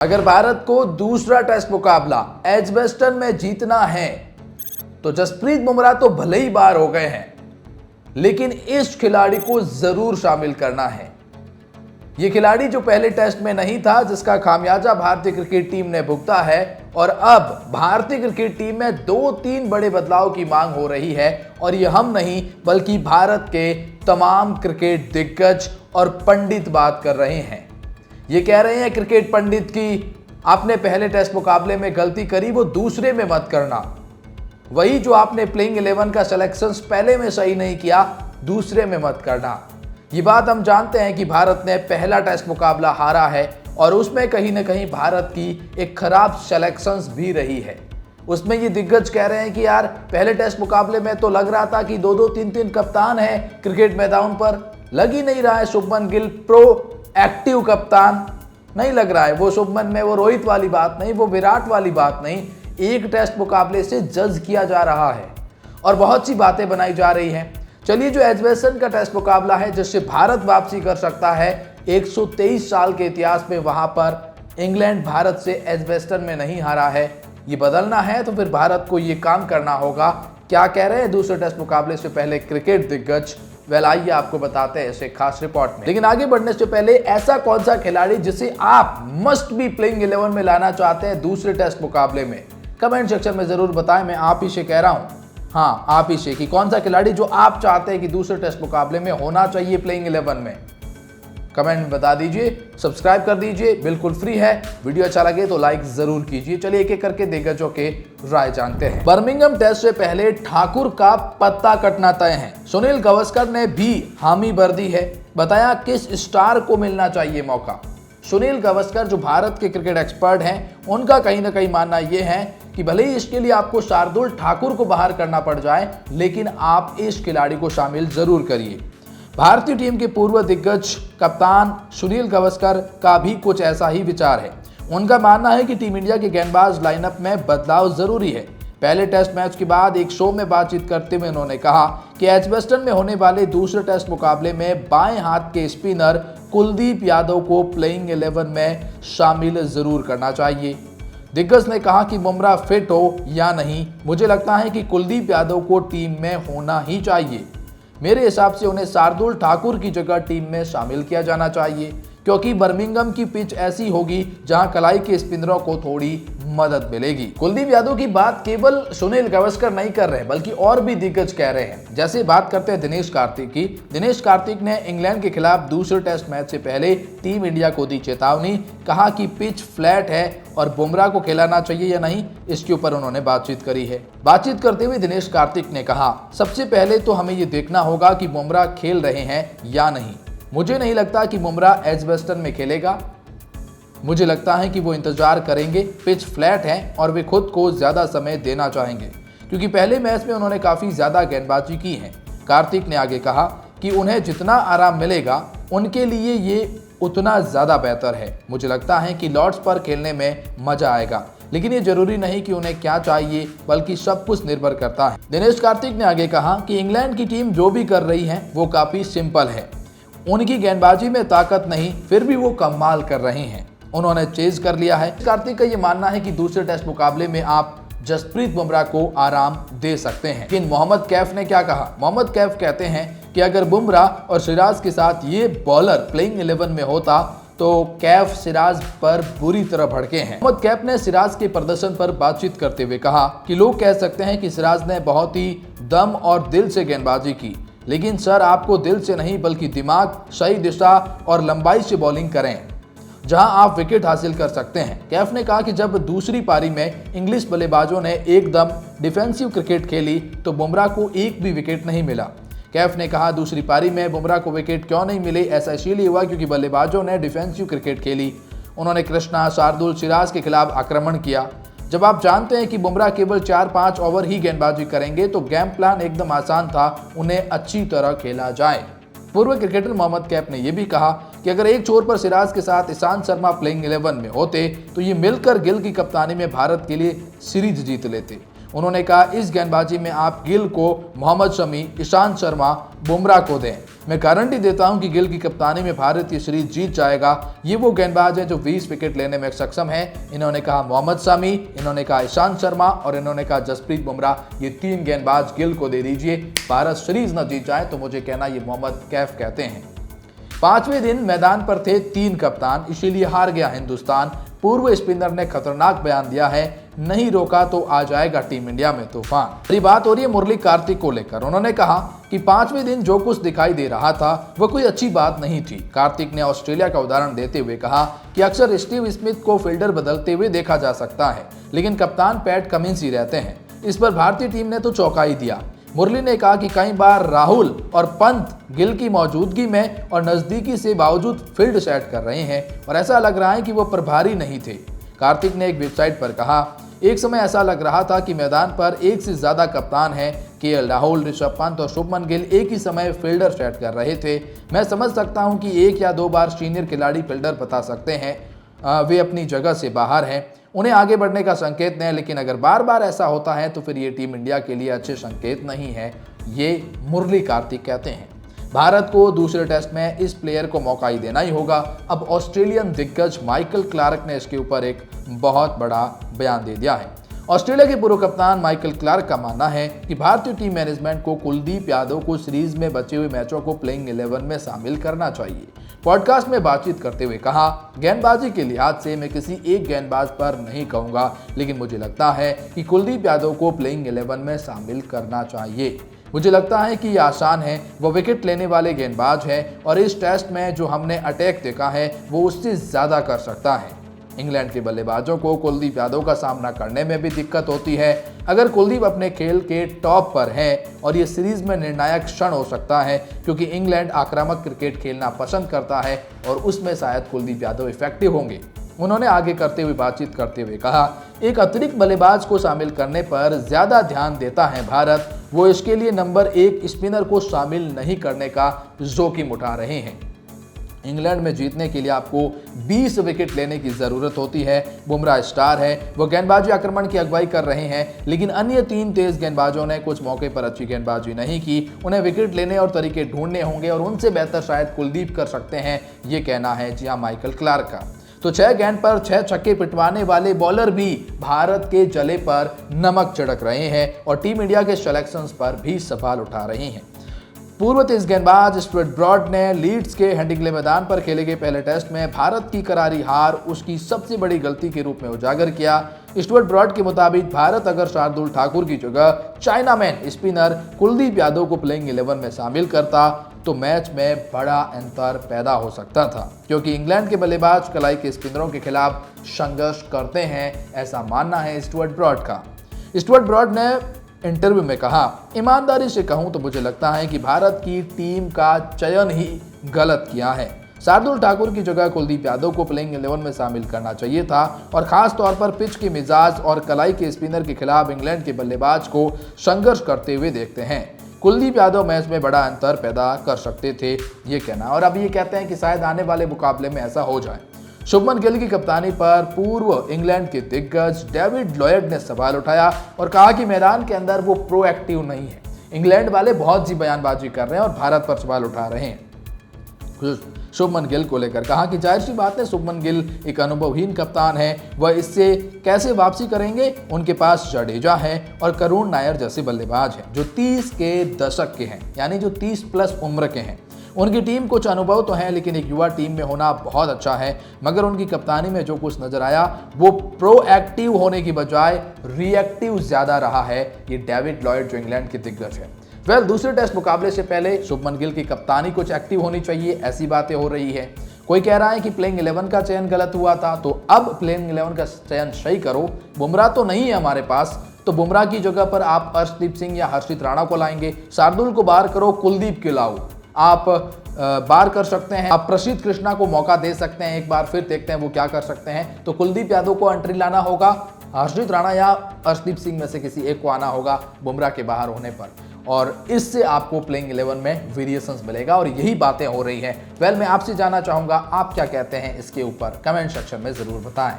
अगर भारत को दूसरा टेस्ट मुकाबला एजबेस्टन में जीतना है तो जसप्रीत बुमराह तो भले ही बाहर हो गए हैं, लेकिन इस खिलाड़ी को जरूर शामिल करना है। यह खिलाड़ी जो पहले टेस्ट में नहीं था, जिसका खामियाजा भारतीय क्रिकेट टीम ने भुगता है, और अब भारतीय क्रिकेट टीम में 2-3 बड़े बदलाव की मांग हो रही है। और यह हम नहीं बल्कि भारत के तमाम क्रिकेट दिग्गज और पंडित बात कर रहे हैं। ये कह रहे हैं क्रिकेट पंडित की आपने पहले टेस्ट मुकाबले में गलती करी, वो दूसरे में मत करना। वही जो आपने प्लेइंग 11 का सिलेक्शन पहले में सही नहीं किया, दूसरे में मत करना। ये बात हम जानते हैं कि भारत ने पहला टेस्ट मुकाबला हारा है और उसमें कहीं ना कहीं भारत की एक खराब सिलेक्शंस भी रही है। उसमें ये दिग्गज कह रहे हैं कि यार पहले टेस्ट मुकाबले में तो लग रहा था कि 2-2, 3-3 कप्तान है क्रिकेट मैदान पर, लग ही नहीं रहा है शुभमन गिल प्रो एक्टिव कप्तान नहीं लग रहा है। वो शुभमन में वो रोहित वाली बात नहीं, वो विराट वाली बात नहीं, एक टेस्ट मुकाबले से जज किया जा रहा है और बहुत सी बातें बनाई जा रही हैं। चलिए, जो एजबेस्टन का टेस्ट मुकाबला है जिससे भारत वापसी कर सकता है 123 साल के इतिहास में, वहां पर इंग्लैंड भारत से एजबेस्टन में नहीं हारा है। ये बदलना है तो फिर भारत को ये काम करना होगा। क्या कह रहे हैं दूसरे टेस्ट मुकाबले से पहले क्रिकेट दिग्गज, वेल आइए आपको बताते हैं इसे खास रिपोर्ट में। लेकिन आगे बढ़ने से पहले ऐसा कौन सा खिलाड़ी जिसे आप मस्ट बी प्लेइंग 11 में लाना चाहते हैं दूसरे टेस्ट मुकाबले में, कमेंट सेक्शन में जरूर बताएं। मैं आप ही से कह रहा हूं, हाँ आप ही से, कि कौन सा खिलाड़ी जो आप चाहते हैं कि दूसरे टेस्ट मुकाबले में होना चाहिए प्लेइंग 11 में, कमेंट में बता दीजिए। सब्सक्राइब कर दीजिए, बिल्कुल फ्री है। वीडियो अच्छा लगे तो लाइक जरूर कीजिए। चलिए एक एक करके दिग्गजों के राय जानते हैं। बर्मिंघम टेस्ट से पहले ठाकुर का पत्ता कटना तय है। सुनील गावस्कर ने भी हामी भर दी है। बताया किस स्टार को मिलना चाहिए मौका। सुनील गावस्कर जो भारत के क्रिकेट एक्सपर्ट हैं, उनका कहीं ना कहीं मानना यह है कि भले ही इसके लिए आपको शार्दुल ठाकुर को बाहर करना पड़ जाए, लेकिन आप इस खिलाड़ी को शामिल जरूर करिए। भारतीय टीम के पूर्व दिग्गज कप्तान सुनील गावस्कर का भी कुछ ऐसा ही विचार है। उनका मानना है कि टीम इंडिया के गेंदबाज लाइनअप में बदलाव जरूरी है। पहले टेस्ट मैच के बाद एक शो में बातचीत करते हुए उन्होंने कहा कि एजबेस्टन में होने वाले दूसरे टेस्ट मुकाबले में बाएं हाथ के स्पिनर कुलदीप यादव को प्लेइंग 11 में शामिल जरूर करना चाहिए। दिग्गज ने कहा कि बुमराह फिट हो या नहीं, मुझे लगता है कि कुलदीप यादव को टीम में होना ही चाहिए। मेरे हिसाब से उन्हें शार्दुल ठाकुर की जगह टीम में शामिल किया जाना चाहिए, क्योंकि बर्मिंघम की पिच ऐसी होगी जहां कलाई के स्पिनरों को थोड़ी मदद मिलेगी। कुलदीप यादव की बात केवल सुनील गावस्कर नहीं कर रहे, बल्कि और भी दिग्गज कह रहे हैं। जैसे बात करते हैं दिनेश कार्तिक की। दिनेश कार्तिक ने इंग्लैंड के खिलाफ दूसरे टेस्ट मैच से पहले टीम इंडिया को दी चेतावनी, कहा कि पिच फ्लैट है और बुमराह को खिलाना चाहिए या नहीं, इसके ऊपर उन्होंने बातचीत करी है। बातचीत करते हुए दिनेश कार्तिक ने कहा, सबसे पहले तो हमें ये देखना होगा कि बुमराह खेल रहे हैं या नहीं। मुझे नहीं लगता कि बुमराह एजबेस्टन में खेलेगा। मुझे लगता है कि वो इंतजार करेंगे। पिच फ्लैट है और वे खुद को ज्यादा समय देना चाहेंगे, क्योंकि पहले मैच में उन्होंने काफी ज्यादा गेंदबाजी की है। कार्तिक ने आगे कहा कि उन्हें जितना आराम मिलेगा उनके लिए ये उतना ज्यादा बेहतर है। मुझे लगता है कि लॉर्ड्स पर खेलने में मजा आएगा, लेकिन ये जरूरी नहीं कि उन्हें क्या चाहिए, बल्कि सब कुछ निर्भर करता है। दिनेश कार्तिक ने आगे कहा कि इंग्लैंड की टीम जो भी कर रही है वो काफी सिंपल है। उनकी गेंदबाजी में ताकत नहीं, फिर भी वो कमाल कर रहे हैं। उन्होंने चेज कर लिया है। कार्तिक का ये मानना है कि दूसरे टेस्ट मुकाबले में आप जसप्रीत बुमराह को आराम दे सकते हैं। लेकिन मोहम्मद कैफ ने क्या कहा? मोहम्मद कैफ कहते हैं कि अगर बुमराह और सिराज के साथ ये बॉलर प्लेइंग 11 में होता तो कैफ सिराज पर बुरी तरह भड़के हैं। मोहम्मद कैफ ने सिराज के प्रदर्शन पर बातचीत करते हुए कहा कि लोग कह सकते हैं कि सिराज ने बहुत ही दम और दिल से गेंदबाजी की, लेकिन सर आपको दिल से नहीं बल्कि दिमाग, सही दिशा और लंबाई से बॉलिंग करें जहां आप विकेट हासिल कर सकते हैं। कैफ ने कहा कि जब दूसरी पारी में इंग्लिश बल्लेबाजों ने एकदम डिफेंसिव क्रिकेट खेली तो बुमराह को एक भी विकेट नहीं मिला। कैफ ने कहा दूसरी पारी में बुमराह को विकेट क्यों नहीं मिले, ऐसा इसीलिए हुआ क्योंकि बल्लेबाजों ने डिफेंसिव क्रिकेट खेली। उन्होंने कृष्णा, शार्दुल, सिराज के खिलाफ आक्रमण किया। जब आप जानते हैं कि बुमराह केवल 4-5 ओवर ही गेंदबाजी करेंगे तो गेम प्लान एकदम आसान था, उन्हें अच्छी तरह खेला जाए। पूर्व क्रिकेटर मोहम्मद कैफ ने यह भी कहा कि अगर एक छोर पर सिराज के साथ ईशांत शर्मा प्लेइंग 11 में होते तो ये मिलकर गिल की कप्तानी में भारत के लिए सीरीज जीत लेते। उन्होंने कहा इस गेंदबाजी में आप गिल को मोहम्मद शमी, ईशांत शर्मा, बुमराह को दें। मैं गारंटी देता हूं कि गिल की कप्तानी में भारत ये सीरीज जीत जाएगा। ये वो गेंदबाज है जो 20 विकेट लेने में सक्षम है। इन्होंने कहा मोहम्मद शमी, इन्होंने कहा ईशांत शर्मा और इन्होंने कहा जसप्रीत बुमराह। ये 3 गेंदबाज गिल को दे दीजिए। भारत सीरीज न जीत जाए तो मुझे कहना ये मोहम्मद कैफ कहते हैं। 5वें दिन मैदान पर थे 3 कप्तान, इसीलिए हार गया हिंदुस्तान। पूर्व स्पिनर ने खतरनाक बयान दिया है, नहीं रोका तो आ जाएगा टीम इंडिया में तूफान। अभी बात हो रही है मुरली कार्तिक को लेकर। उन्होंने कहा कि 5वें दिन जो कुछ दिखाई दे रहा था वो कोई अच्छी बात नहीं थी। कार्तिक ने ऑस्ट्रेलिया का उदाहरण देते हुए कहा कि अक्सर स्टीव स्मिथ को फील्डर बदलते हुए देखा जा सकता है, लेकिन कप्तान पैट कमिंस ही रहते हैं। इस पर भारतीय टीम ने तो चौंका ही दिया। मुरली ने कहा कि कई बार राहुल और पंत गिल की मौजूदगी में और नजदीकी से बावजूद फील्ड सेट कर रहे हैं और ऐसा लग रहा है कि वो प्रभारी नहीं थे। कार्तिक ने एक वेबसाइट पर कहा, एक समय ऐसा लग रहा था कि मैदान पर एक से ज्यादा कप्तान हैं। केएल राहुल, ऋषभ पंत और शुभमन गिल एक ही समय फील्डर सेट कर रहे थे। मैं समझ सकता हूं कि 1 या 2 बार सीनियर खिलाड़ी फील्डर बता सकते हैं, वे अपनी जगह से बाहर हैं, उन्हें आगे बढ़ने का संकेत नहीं, लेकिन अगर बार बार ऐसा होता है तो फिर ये टीम इंडिया के लिए अच्छे संकेत नहीं है। ये मुरली कार्तिक कहते हैं। भारत को दूसरे टेस्ट में इस प्लेयर को मौका ही देना ही होगा। अब ऑस्ट्रेलियन दिग्गज माइकल क्लार्क ने इसके ऊपर एक बहुत बड़ा बयान दे दिया है। ऑस्ट्रेलिया के पूर्व कप्तान माइकल क्लार्क का मानना है कि भारतीय टीम मैनेजमेंट को कुलदीप यादव को सीरीज में बचे हुए मैचों को प्लेइंग 11 में शामिल करना चाहिए। पॉडकास्ट में बातचीत करते हुए कहा, गेंदबाजी के लिहाज से मैं किसी एक गेंदबाज पर नहीं कहूंगा, लेकिन मुझे लगता है कि कुलदीप यादव को प्लेइंग 11 में शामिल करना चाहिए। मुझे लगता है कि ये आसान है, वो विकेट लेने वाले गेंदबाज है और इस टेस्ट में जो हमने अटैक देखा है वो उससे ज़्यादा कर सकता है। इंग्लैंड के बल्लेबाजों को कुलदीप यादव का सामना करने में भी दिक्कत होती है। अगर कुलदीप अपने खेल के टॉप पर है और ये सीरीज में निर्णायक क्षण हो सकता है, क्योंकि इंग्लैंड आक्रामक क्रिकेट खेलना पसंद करता है और उसमें शायद कुलदीप यादव इफेक्टिव होंगे। उन्होंने आगे करते हुए बातचीत करते हुए कहा, एक अतिरिक्त बल्लेबाज को शामिल करने पर ज्यादा ध्यान देता है भारत। वो इसके लिए नंबर 1 स्पिनर को शामिल नहीं करने का जोखिम उठा रहे हैं। इंग्लैंड में जीतने के लिए आपको 20 विकेट लेने की जरूरत होती है। बुमराह स्टार है, वो गेंदबाजी आक्रमण की अगुवाई कर रहे हैं, लेकिन अन्य 3 तेज गेंदबाजों ने कुछ मौके पर अच्छी गेंदबाजी नहीं की। उन्हें विकेट लेने और तरीके ढूंढने होंगे और उनसे बेहतर शायद कुलदीप कर सकते हैं, ये कहना है जी हाँ माइकल क्लार्क का। तो 6 गेंद पर 6 छक्के पिटवाने वाले बॉलर भी भारत के जले पर नमक छिड़क रहे हैं और टीम इंडिया के सिलेक्शंस पर भी सवाल उठा रहे हैं। पूर्व तेज गेंदबाज स्टुअर्ट ब्रॉड ने लीड्स के हेडिंग्ले मैदान पर खेले गए पहले टेस्ट में भारत की करारी हार उसकी सबसे बड़ी गलती के रूप में उजागर किया। स्टुअर्ट ब्रॉड के मुताबिक भारत अगर शार्दुल ठाकुर की जगह चाइनामैन स्पिनर कुलदीप यादव को प्लेइंग 11 में शामिल करता तो मैच में बड़ा अंतर पैदा हो सकता था, क्योंकि इंग्लैंड के बल्लेबाज कलाई के स्पिनरों के खिलाफ संघर्ष करते हैं, ऐसा मानना है स्टुअर्ट ब्रॉड का। स्टुअर्ट ब्रॉड ने इंटरव्यू में कहा, ईमानदारी से कहूं तो मुझे लगता है कि भारत की टीम का चयन ही गलत किया है। शार्दुल ठाकुर की जगह कुलदीप यादव को प्लेइंग 11 में शामिल करना चाहिए था और खास तौर पर पिच के मिजाज और कलाई के स्पिनर के खिलाफ इंग्लैंड के बल्लेबाज को संघर्ष करते हुए देखते हैं। कुलदीप यादव मैच में बड़ा अंतर पैदा कर सकते थे, ये कहना। और अब ये कहते हैं कि शायद आने वाले मुकाबले में ऐसा हो जाए। शुभमन गिल की कप्तानी पर पूर्व इंग्लैंड के दिग्गज डेविड लॉयड ने सवाल उठाया और कहा कि मैदान के अंदर वो प्रोएक्टिव नहीं है। इंग्लैंड वाले बहुत सी बयानबाजी कर रहे हैं और भारत पर सवाल उठा रहे हैं। शुभमन गिल को लेकर कहा कि जाहिर सी बात है, शुभमन गिल एक अनुभवहीन कप्तान है, वह इससे कैसे वापसी करेंगे। उनके पास जडेजा है और करुण नायर जैसे बल्लेबाज हैं जो 30 के दशक के हैं, यानी जो 30 प्लस उम्र के हैं। उनकी टीम कुछ अनुभव तो है, लेकिन एक युवा टीम में होना बहुत अच्छा है, मगर उनकी कप्तानी में जो कुछ नजर आया वो प्रोएक्टिव होने की बजाय रिएक्टिव ज्यादा रहा है। ये डेविड लॉयड जो इंग्लैंड के दिग्गज है। दूसरे टेस्ट मुकाबले से पहले शुभमन गिल की कप्तानी कुछ एक्टिव होनी चाहिए, ऐसी बातें हो रही है। कोई कह रहा है कि प्लेइंग 11 का चयन गलत हुआ था, तो अब प्लेइंग 11 का चयन सही करो। बुमराह तो नहीं है हमारे पास, तो बुमराह की जगह पर आप अर्शदीप सिंह या हर्षित राणा को लाएंगे। शार्दुल को बाहर करो, कुलदीप के लाओ। आप बार कर सकते हैं, आप प्रसिद्ध कृष्णा को मौका दे सकते हैं, एक बार फिर देखते हैं वो क्या कर सकते हैं। तो कुलदीप यादव को एंट्री लाना होगा, हर्षित राणा या अर्शदीप सिंह में से किसी एक को आना होगा बुमराह के बाहर होने पर, और इससे आपको प्लेइंग 11 में वेरिएशंस मिलेगा और यही बातें हो रही हैं। मैं आपसे जानना चाहूंगा आप क्या कहते हैं इसके ऊपर, कमेंट सेक्शन में जरूर बताएं।